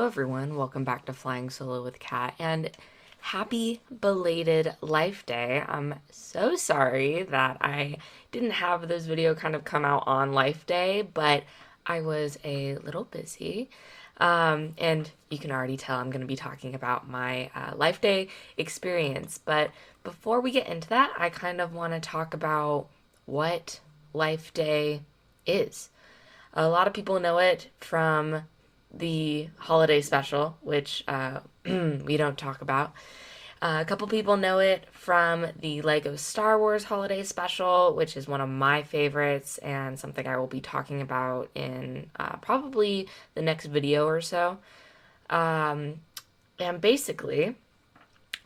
Hello everyone, welcome back to Flying Solo with Kat, and happy belated Life Day. I'm so sorry that I didn't have this video kind of come out on Life Day, but I was a little busy. And you can already tell I'm going to be talking about my Life Day experience. But before we get into that, I kind of want to talk about what Life Day is. A lot of people know it from the holiday special, which we don't talk about. A couple people know it from the Lego Star Wars holiday special, which is one of my favorites and something I will be talking about in probably the next video or so. And basically,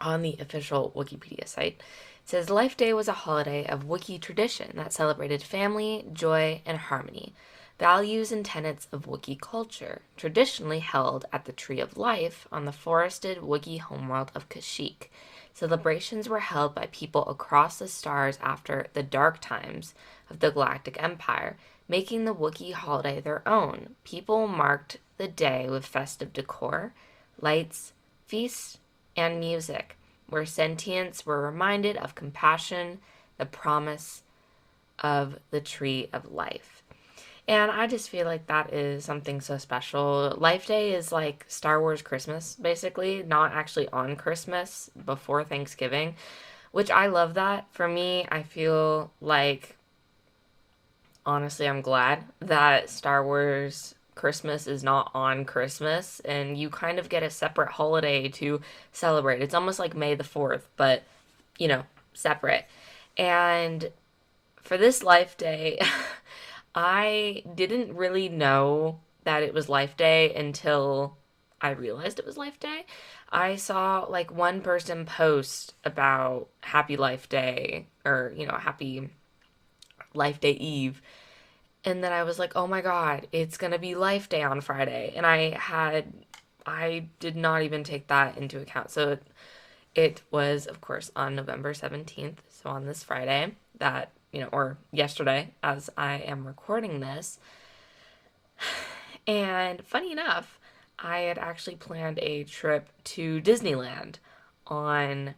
on the official Wikipedia site, it says Life Day was a holiday of Wookiee tradition that celebrated family, joy, and harmony, values and tenets of Wookiee culture, traditionally held at the Tree of Life on the forested Wookiee homeworld of Kashyyyk. Celebrations were held by people across the stars after the dark times of the Galactic Empire, making the Wookiee holiday their own. People marked the day with festive decor, lights, feasts, and music, where sentients were reminded of compassion, the promise of the Tree of Life. And I just feel like that is something so special. Life Day is like Star Wars Christmas, basically, not actually on Christmas, before Thanksgiving, which I love that. For me, I feel like, honestly, I'm glad that Star Wars Christmas is not on Christmas and you kind of get a separate holiday to celebrate. It's almost like May the 4th, but, separate. And for this Life Day, I didn't really know that it was Life Day until I realized it was Life Day. I saw like one person post about Happy Life Day or, Happy Life Day Eve. And then I was like, oh my God, it's going to be Life Day on Friday. And I did not even take that into account. So it was, of course, on November 17th. So on this Friday that or yesterday as I am recording this. And funny enough, I had actually planned a trip to Disneyland on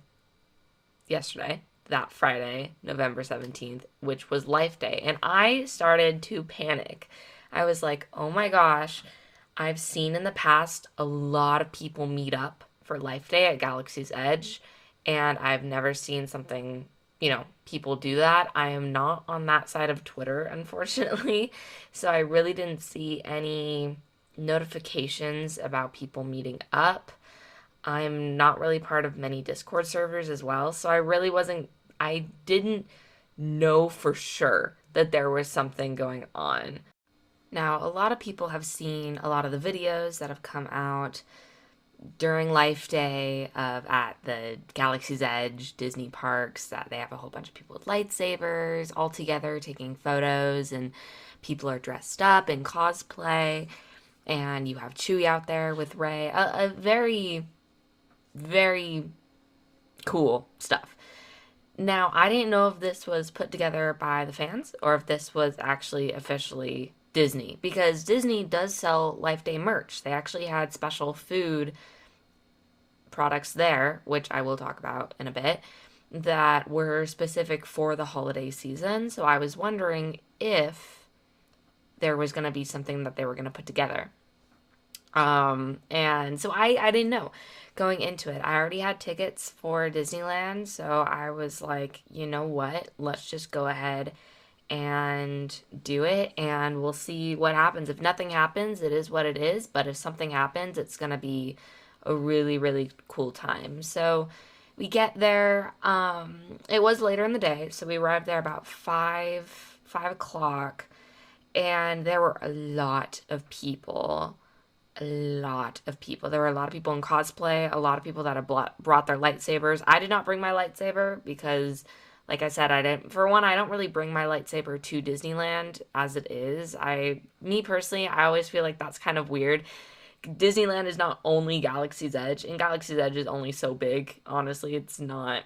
yesterday, that Friday, November 17th, which was Life Day. And I started to panic. I was like, oh my gosh, I've seen in the past a lot of people meet up for Life Day at Galaxy's Edge, and I've never seen something people do that. I am not on that side of Twitter, unfortunately. So I really didn't see any notifications about people meeting up. I'm not really part of many Discord servers as well. So I didn't know for sure that there was something going on. Now, a lot of people have seen a lot of the videos that have come out during Life Day at the Galaxy's Edge Disney parks, that they have a whole bunch of people with lightsabers all together taking photos, and people are dressed up in cosplay, and you have Chewie out there with Rey. A very, very cool stuff. Now, I didn't know if this was put together by the fans or if this was actually officially Disney, because Disney does sell Life Day merch. They actually had special food products there, which I will talk about in a bit, that were specific for the holiday season. So I was wondering if there was going to be something that they were going to put together. And so I didn't know going into it. I already had tickets for Disneyland, so I was like, you know what? Let's just go ahead and do it, and we'll see what happens. If nothing happens, it is what it is, but if something happens, it's going to be a really, really cool time. So we get there. It was later in the day, so we arrived there about 5 o'clock, and there were a lot of people. A lot of people. There were a lot of people in cosplay, a lot of people that had brought their lightsabers. I did not bring my lightsaber because, like I said, I don't really bring my lightsaber to Disneyland as it is. Me personally, I always feel like that's kind of weird. Disneyland is not only Galaxy's Edge, and Galaxy's Edge is only so big. Honestly, it's not,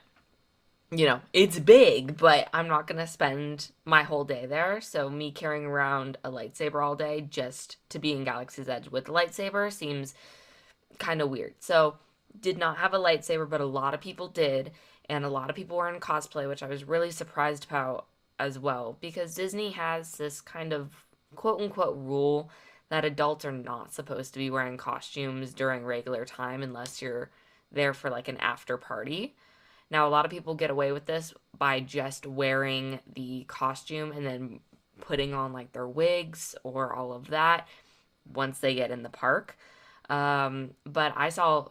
it's big, but I'm not going to spend my whole day there. So me carrying around a lightsaber all day just to be in Galaxy's Edge with a lightsaber seems kind of weird. So, did not have a lightsaber, but a lot of people did, and a lot of people were in cosplay, which I was really surprised about as well, because Disney has this kind of quote unquote rule that adults are not supposed to be wearing costumes during regular time unless you're there for like an after party. Now, a lot of people get away with this by just wearing the costume and then putting on like their wigs or all of that once they get in the park. But I saw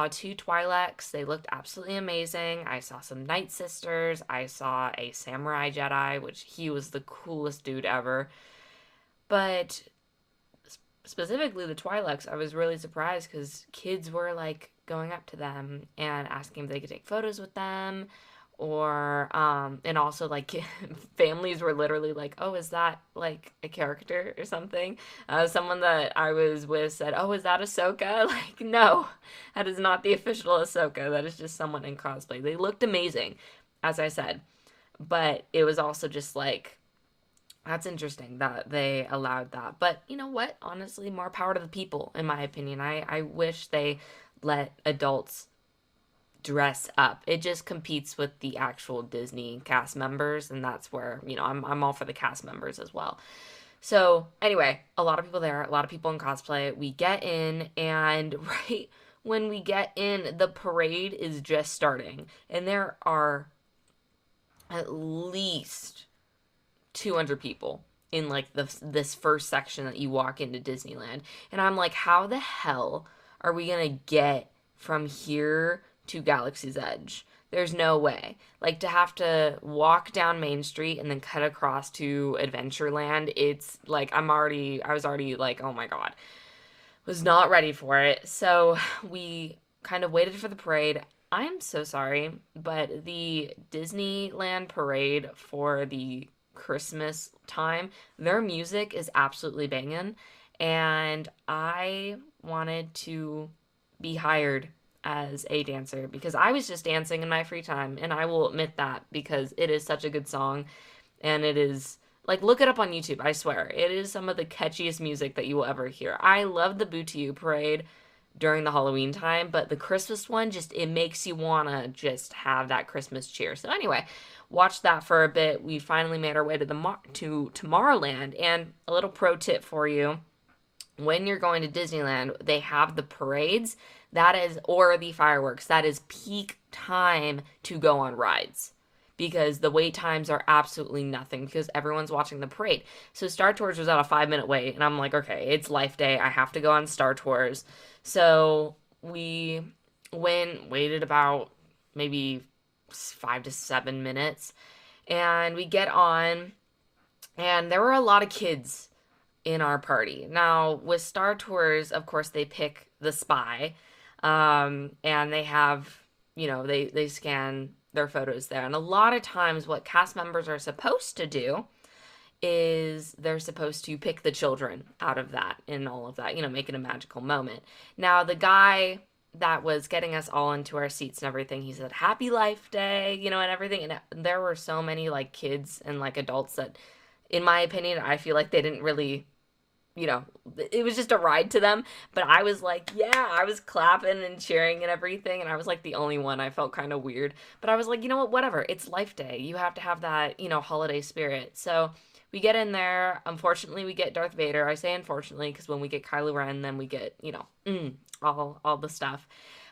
two Twi'leks. They looked absolutely amazing. I saw some Night Sisters. I saw a Samurai Jedi, which he was the coolest dude ever. But specifically the Twi'leks, I was really surprised because kids were like going up to them and asking if they could take photos with them, or and also like families were literally like, oh, is that like a character or something? Someone that I was with said, oh, is that Ahsoka? Like, no, that is not the official Ahsoka. That is just someone in cosplay. They looked amazing, as I said, but it was also just like, that's interesting that they allowed that. But you know what? Honestly, more power to the people, in my opinion. I wish they let adults dress up. It just competes with the actual Disney cast members, and that's where, I'm all for the cast members as well. So, anyway, a lot of people there, a lot of people in cosplay. We get in, and right when we get in, the parade is just starting, and there are at least 200 people in like this first section that you walk into Disneyland. And I'm like, how the hell are we going to get from here to Galaxy's Edge? There's no way. Like, to have to walk down Main Street and then cut across to Adventureland, it's like I was already like, oh my God. Was not ready for it. So we kind of waited for the parade. I am so sorry, but the Disneyland parade for the Christmas time, their music is absolutely banging. And I wanted to be hired as a dancer because I was just dancing in my free time. And I will admit that because it is such a good song. And it is like, look it up on YouTube. I swear. It is some of the catchiest music that you will ever hear. I love the Boo to You parade during the Halloween time, but the Christmas one it makes you want to just have that Christmas cheer. So anyway, watched that for a bit. We finally made our way to to Tomorrowland, and a little pro tip for you: when you're going to Disneyland, they have the parades, that is, or the fireworks. That is peak time to go on rides because the wait times are absolutely nothing because everyone's watching the parade. So Star Tours was at a 5 minute wait, and I'm like, okay, it's Life Day. I have to go on Star Tours. So we waited about maybe 5 to 7 minutes, and we get on, and there were a lot of kids in our party. Now, with Star Tours, of course, they pick the spy, and they have, they scan their photos there. And a lot of times, what cast members are supposed to do is they're supposed to pick the children out of that and all of that, make it a magical moment. Now, the guy that was getting us all into our seats and everything, he said, Happy Life Day, and everything. And there were so many like kids and like adults that, in my opinion, I feel like they didn't really, it was just a ride to them. But I was like, yeah, I was clapping and cheering and everything. And I was like the only one. I felt kind of weird. But I was like, you know what, whatever. It's Life Day. You have to have that, holiday spirit. So we get in there. Unfortunately, we get Darth Vader. I say unfortunately because when we get Kylo Ren, then we get, all the stuff.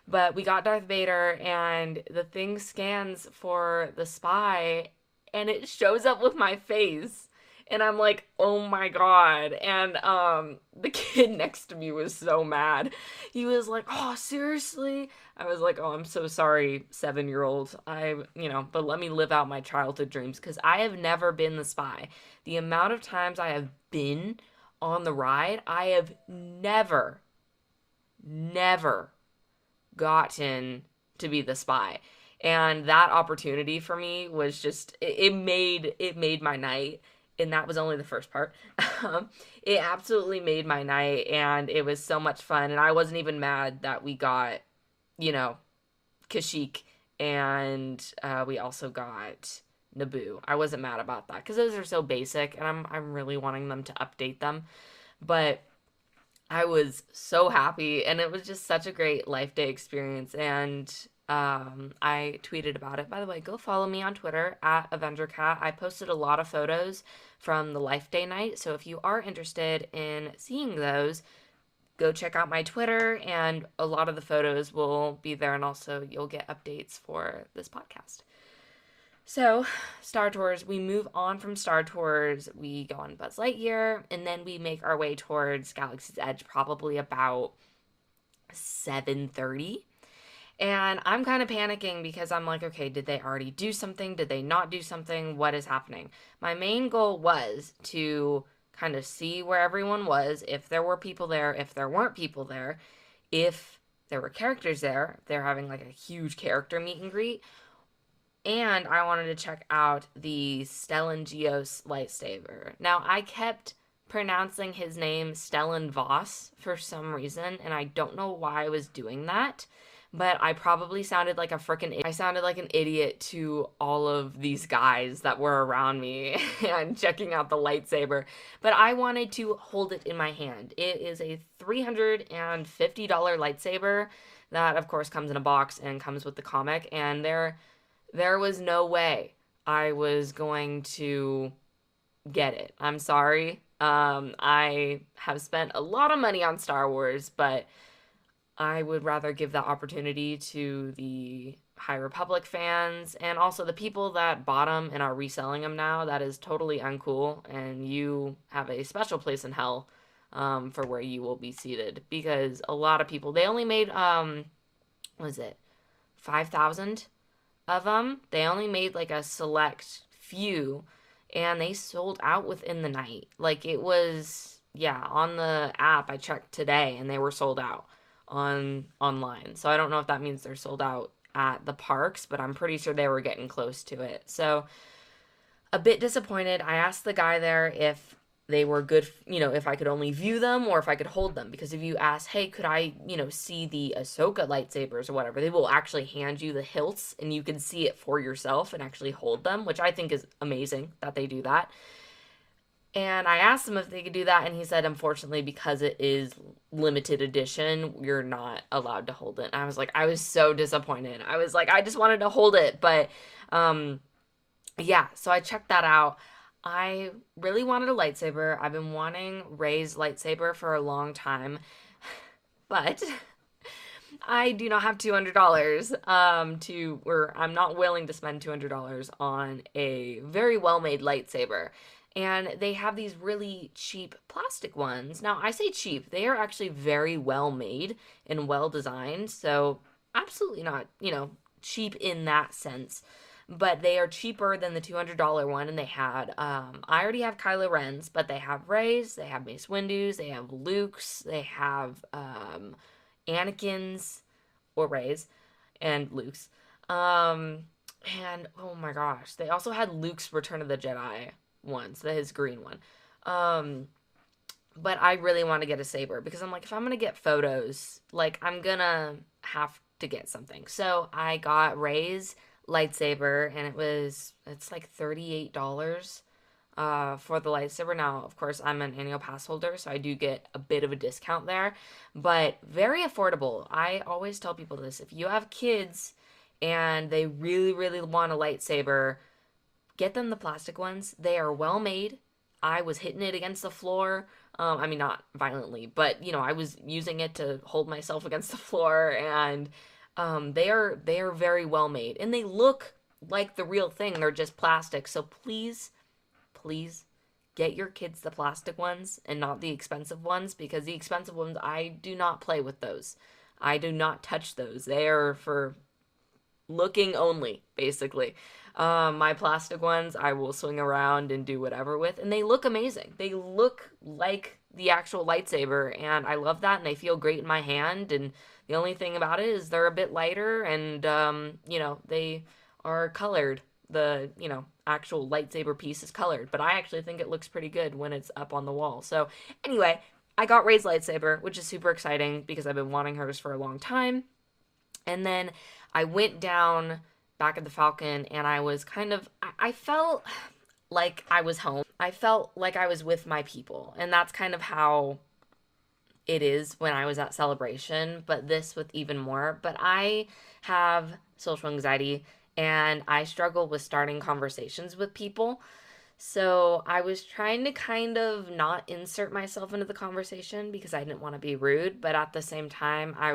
But we got Darth Vader, and the thing scans for the spy, and it shows up with my face. And I'm like, oh my God. And the kid next to me was so mad. He was like, oh, seriously? I was like, oh, I'm so sorry, 7-year-old. But let me live out my childhood dreams because I have never been the spy. The amount of times I have been on the ride, I have never gotten to be the spy. And that opportunity for me was just, it made my night. And that was only the first part. It absolutely made my night, and it was so much fun. And I wasn't even mad that we got, Kashyyyk, and we also got Naboo. I wasn't mad about that because those are so basic, and I'm really wanting them to update them. But I was so happy, and it was just such a great Life Day experience. And I tweeted about it. By the way, go follow me on Twitter at AvengerCat. I posted a lot of photos from the Life Day night. So if you are interested in seeing those, go check out my Twitter, and a lot of the photos will be there. And also, you'll get updates for this podcast. So, Star Tours, we move on from Star Tours, we go on Buzz Lightyear, and then we make our way towards Galaxy's Edge probably about 7:30. And I'm kind of panicking because I'm like, okay, did they already do something? Did they not do something? What is happening? My main goal was to kind of see where everyone was, if there were people there, if there weren't people there, if there were characters there, if they're having like a huge character meet and greet, and I wanted to check out the Stellan Geos lightsaber. Now, I kept pronouncing his name Stellan Voss for some reason, and I don't know why I was doing that, but I probably sounded like a freaking I sounded like an idiot to all of these guys that were around me and checking out the lightsaber. But I wanted to hold it in my hand. It is a $350 lightsaber that of course comes in a box and comes with the comic, and there was no way I was going to get it. I'm sorry. I have spent a lot of money on Star Wars, but I would rather give that opportunity to the High Republic fans and also the people that bought them and are reselling them now. That is totally uncool, and you have a special place in hell for where you will be seated, because a lot of people, they only made, what is it, 5,000 of them. They only made like a select few, and they sold out within the night. Like it was, yeah, on the app I checked today and they were sold out on online. So I don't know if that means they're sold out at the parks, but I'm pretty sure they were getting close to it. So a bit disappointed. I asked the guy there if they were good, if I could only view them or if I could hold them. Because if you ask, hey, could I, see the Ahsoka lightsabers or whatever, they will actually hand you the hilts and you can see it for yourself and actually hold them, which I think is amazing that they do that. And I asked him if they could do that, and he said, unfortunately, because it is limited edition, you're not allowed to hold it. And I was so disappointed. I was like, I just wanted to hold it. But, yeah, so I checked that out. I really wanted a lightsaber. I've been wanting Rey's lightsaber for a long time, but I do not have $200 or I'm not willing to spend $200 on a very well-made lightsaber. And they have these really cheap plastic ones. Now, I say cheap, they are actually very well made and well designed. So, absolutely not, cheap in that sense. But they are cheaper than the $200 one. And they had, I already have Kylo Ren's, but they have Rey's, they have Mace Windu's, they have Luke's, they have Anakin's or Rey's and Luke's. And oh my gosh, they also had Luke's Return of the Jedi ones, his green one. But I really want to get a saber because I'm like, if I'm gonna get photos, like I'm gonna have to get something. So I got Rey's lightsaber, and it's like $38 for the lightsaber. Now, of course, I'm an annual pass holder, so I do get a bit of a discount there, but very affordable. I always tell people this: if you have kids and they really, really want a lightsaber, get them the plastic ones. They are well made. I was hitting it against the floor. I mean, not violently, but I was using it to hold myself against the floor, and they are very well made, and they look like the real thing. They're just plastic. So please, please get your kids the plastic ones and not the expensive ones, because the expensive ones, I do not play with those. I do not touch those. They are for looking only, basically. My plastic ones I will swing around and do whatever with, and they look amazing. They look like the actual lightsaber, and I love that, and they feel great in my hand. And the only thing about it is they're a bit lighter, and they are colored. The actual lightsaber piece is colored, but I actually think it looks pretty good when it's up on the wall. So anyway, I got Rey's lightsaber, which is super exciting because I've been wanting hers for a long time. And then I went down back at the Falcon, and I felt like I was home. I felt like I was with my people. And that's kind of how it is when I was at Celebration, but this with even more. But I have social anxiety and I struggle with starting conversations with people. So I was trying to kind of not insert myself into the conversation because I didn't want to be rude, but at the same time, I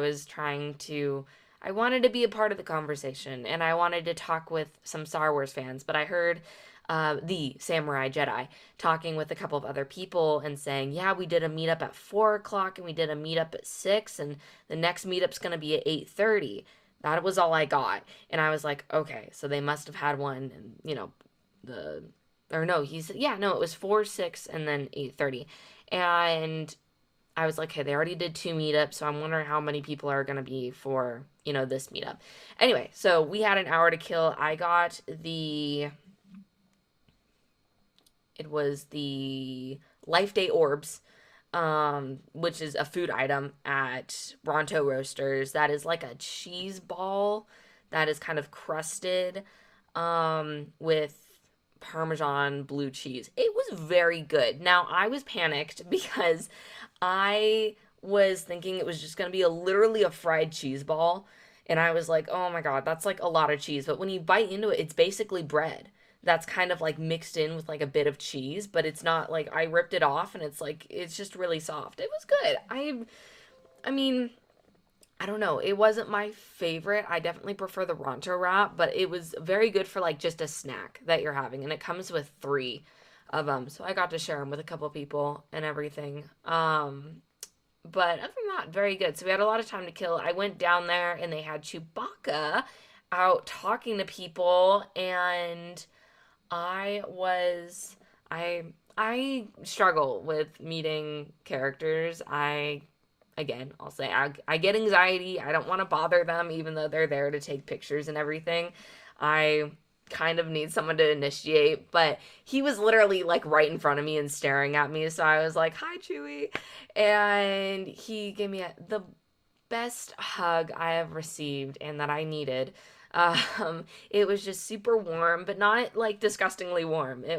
wanted to be a part of the conversation and I wanted to talk with some Star Wars fans, but I heard the Samurai Jedi talking with a couple of other people and saying, yeah, we did a meetup at 4 o'clock and we did a meetup at 6 and the next meetup's going to be at 8:30. That was all I got. And I was like, okay, so they must have had one, and, the or no, he said, yeah, no, it was 4, 6, and then 8:30. And I was like, okay, they already did 2 meetups, so I'm wondering how many people are going to be for, this meetup. Anyway, so we had an hour to kill. It was the Life Day Orbs, which is a food item at Bronto Roasters. That is like a cheese ball that is kind of crusted with Parmesan blue cheese. It was very good. Now, I was panicked because I was thinking it was just going to be literally a fried cheese ball. And I was like, oh my God, that's like a lot of cheese. But when you bite into it, it's basically bread that's kind of like mixed in with like a bit of cheese, but it's not like I ripped it off and it's like it's just really soft. It was good. I mean, I don't know. It wasn't my favorite. I definitely prefer the Ronto wrap, but it was very good for like just a snack that you're having, and it comes with 3 of them. So I got to share them with a couple people and everything. But other than that, very good. So we had a lot of time to kill. I went down there and they had Chewbacca out talking to people, and I was I struggle with meeting characters. I'll say I get anxiety. I don't want to bother them even though they're there to take pictures and everything. I kind of need someone to initiate, but he was literally like right in front of me and staring at me, so I was like, "Hi, Chewie." And he gave me the best hug I have received and that I needed. It was just super warm, but not like disgustingly warm. He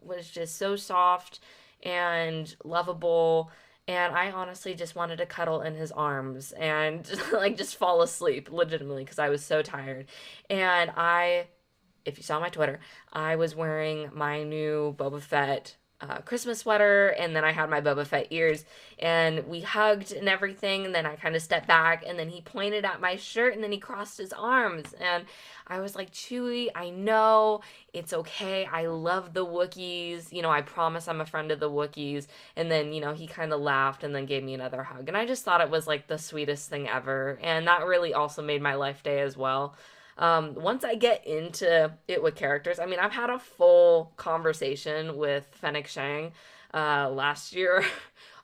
was just so soft and lovable. And I honestly just wanted to cuddle in his arms and like just fall asleep legitimately because I was so tired. And if you saw my Twitter, I was wearing my new Boba Fett Christmas sweater, and then I had my Boba Fett ears, and we hugged and everything, and then I kind of stepped back, and then he pointed at my shirt, and then he crossed his arms, and I was like, Chewie, I know, it's okay, I love the Wookiees, I promise I'm a friend of the Wookiees, and then, he kind of laughed, and then gave me another hug, and I just thought it was, like, the sweetest thing ever, and that really also made my life day as well. Once I get into it with characters, I mean, I've had a full conversation with Fennec Shang last year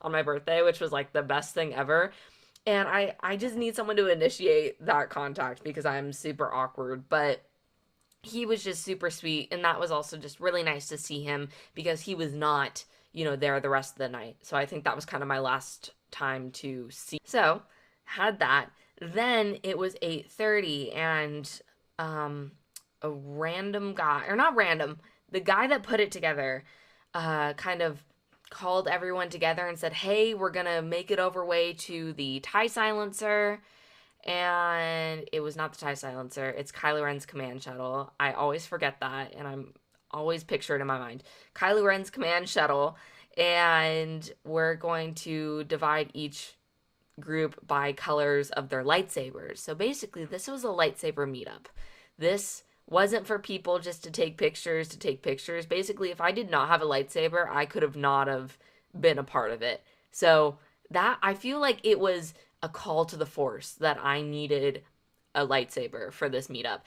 on my birthday, which was like the best thing ever. And I just need someone to initiate that contact because I'm super awkward. But he was just super sweet. And that was also just really nice to see him because he was not, there the rest of the night. So I think that was kind of my last time to see. So, had that. Then it was 8:30 and a random guy, or not random, the guy that put it together kind of called everyone together and said, hey, we're gonna make it over way to the TIE silencer. And it was not the TIE silencer, it's Kylo Ren's command shuttle. I always forget that, and I'm always picture it in my mind. Kylo Ren's command shuttle, and we're going to divide each group by colors of their lightsabers. So basically, this was a lightsaber meetup. This wasn't for people just to take pictures to take pictures. Basically, if I did not have a lightsaber, I could have not have been a part of it. So that I feel like it was a call to the force that I needed a lightsaber for this meetup.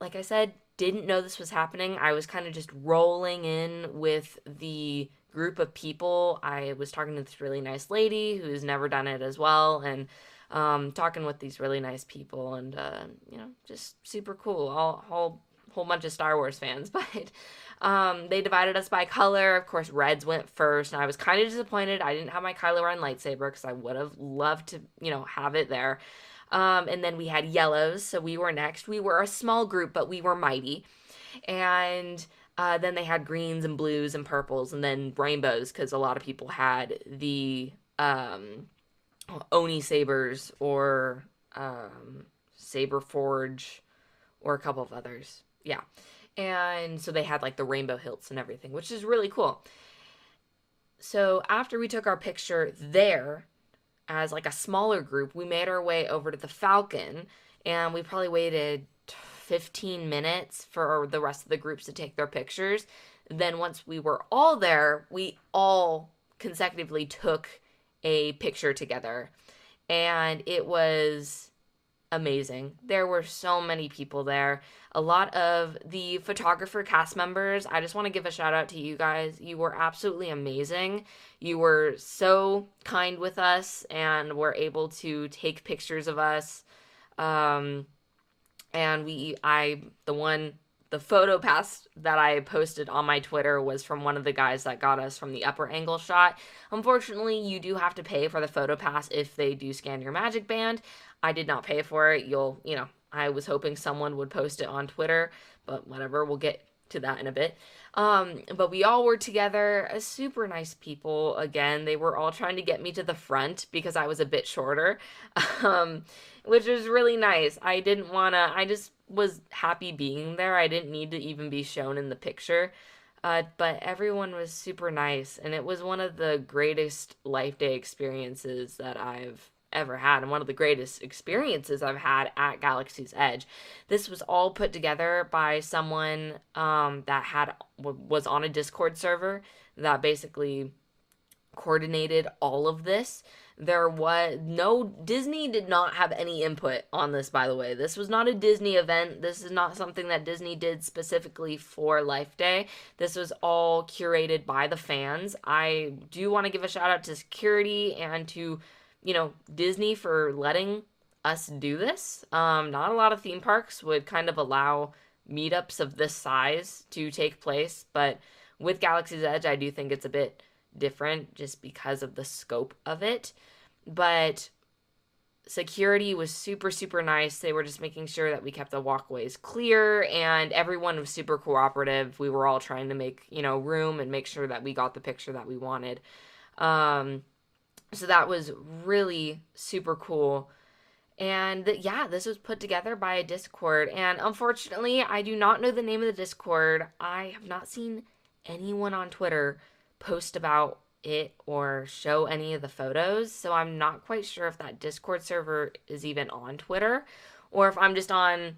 Like I said, didn't know this was happening. I was kind of just rolling in with the group of people. I was talking to this really nice lady who's never done it as well, and talking with these really nice people, and just super cool. All whole bunch of Star Wars fans, but they divided us by color. Of course, reds went first, and I was kind of disappointed I didn't have my Kylo Ren lightsaber because I would have loved to, have it there. And then we had yellows, so we were next. We were a small group, but we were mighty. And then they had greens and blues and purples, and then rainbows because a lot of people had the um, Oni sabers or Saber Forge or a couple of others. Yeah. And so they had like the rainbow hilts and everything, which is really cool. So after we took our picture there as like a smaller group, we made our way over to the Falcon and we probably waited 15 minutes for the rest of the groups to take their pictures. Then once we were all there, we all consecutively took a picture together. And it was amazing. There were so many people there. A lot of the photographer cast members. I just want to give a shout out to you guys. You were absolutely amazing. You were so kind with us and were able to take pictures of us. Um, and the photo pass that I posted on my Twitter was from one of the guys that got us from the upper angle shot. Unfortunately, you do have to pay for the photo pass if they do scan your magic band. I did not pay for it. I was hoping someone would post it on Twitter, but whatever, we'll get to that in a bit. But we all were together, super nice people. Again, they were all trying to get me to the front because I was a bit shorter, um, which was really nice. I just was happy being there. I didn't need to even be shown in the picture. But everyone was super nice, and it was one of the greatest Life Day experiences that I've ever had, and one of the greatest experiences I've had at Galaxy's Edge. This was all put together by someone was on a Discord server that basically coordinated all of this. There was no Disney did not have any input on this, by the way. This was not a Disney event. This is not something that Disney did specifically for Life Day. This was all curated by the fans. I do want to give a shout out to security and to, Disney for letting us do this. Not a lot of theme parks would kind of allow meetups of this size to take place, but with Galaxy's Edge, I do think it's a bit different just because of the scope of it. But security was super, super nice. They were just making sure that we kept the walkways clear, and everyone was super cooperative. We were all trying to make, room and make sure that we got the picture that we wanted. So that was really super cool. And yeah, this was put together by a Discord. And unfortunately, I do not know the name of the Discord. I have not seen anyone on Twitter post about it or show any of the photos. So I'm not quite sure if that Discord server is even on Twitter or if I'm just on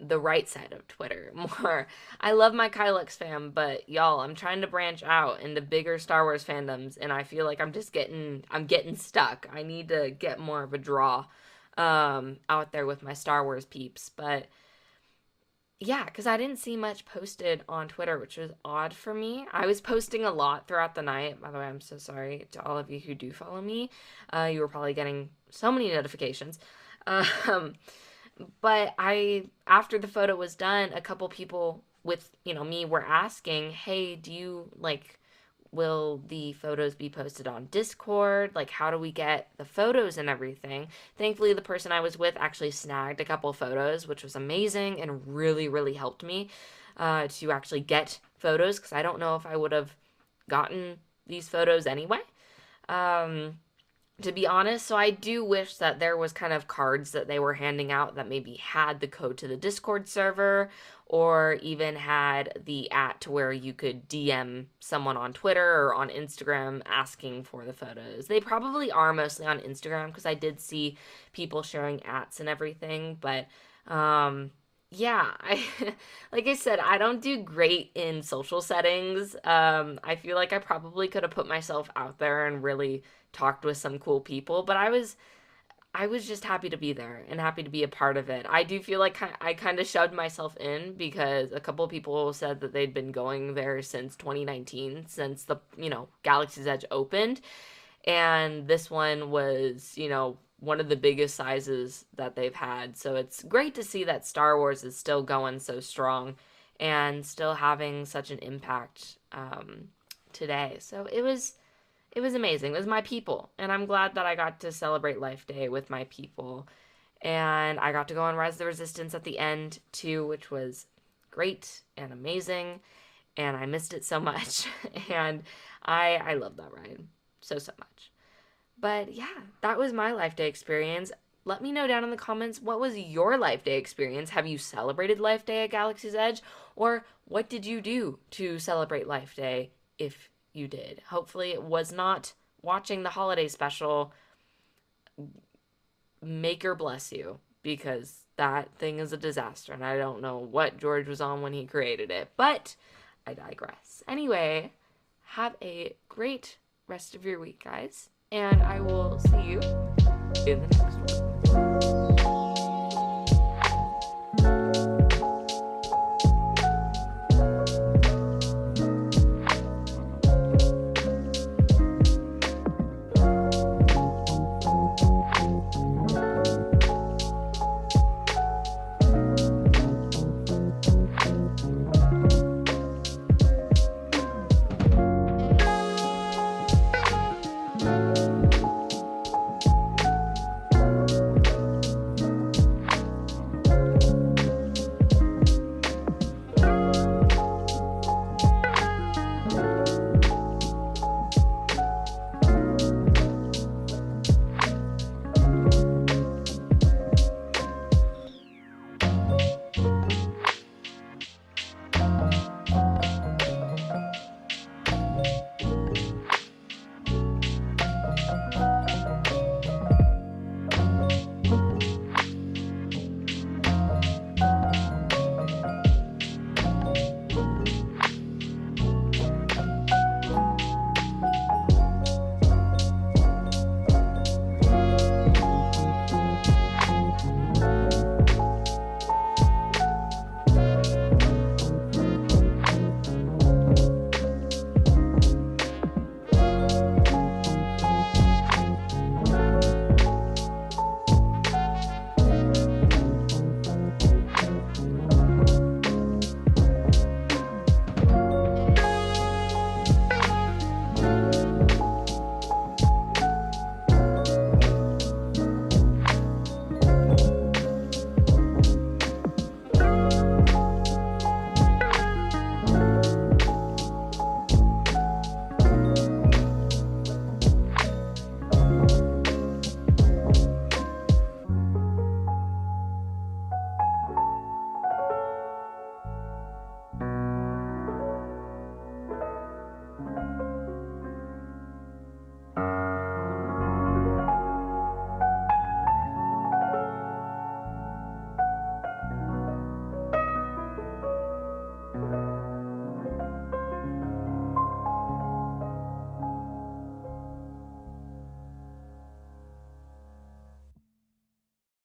the right side of Twitter more. I love my Kylux fam, but y'all, I'm trying to branch out into bigger Star Wars fandoms, and I feel like I'm getting stuck. I need to get more of a draw out there with my Star Wars peeps. But yeah, because I didn't see much posted on Twitter, which was odd for me. I was posting a lot throughout the night. By the way, I'm so sorry to all of you who do follow me. You were probably getting so many notifications. But after the photo was done, a couple people with, me were asking, hey, will the photos be posted on Discord? Like, how do we get the photos and everything? Thankfully, the person I was with actually snagged a couple photos, which was amazing and really, really helped me to actually get photos because I don't know if I would have gotten these photos anyway. To be honest. So I do wish that there was kind of cards that they were handing out that maybe had the code to the Discord server or even had the to where you could DM someone on Twitter or on Instagram asking for the photos. They probably are mostly on Instagram because I did see people sharing and everything, but yeah, like I said, I don't do great in social settings. I feel like I probably could have put myself out there and really talked with some cool people, but I was just happy to be there and happy to be a part of it. I do feel like I kind of shoved myself in because a couple of people said that they'd been going there since 2019, since the, Galaxy's Edge opened, and this one was, one of the biggest sizes that they've had. So it's great to see that Star Wars is still going so strong and still having such an impact today. So it was amazing. It was my people, and I'm glad that I got to celebrate Life Day with my people. And I got to go on Rise of the Resistance at the end too, which was great and amazing, and I missed it so much. And I love that ride so much. But yeah, that was my Life Day experience. Let me know down in the comments, what was your Life Day experience? Have you celebrated Life Day at Galaxy's Edge? Or what did you do to celebrate Life Day if you did? Hopefully, it was not watching the holiday special. Make or bless you, because that thing is a disaster and I don't know what George was on when he created it. But I digress. Anyway, have a great rest of your week, guys, and I will see you in the next one.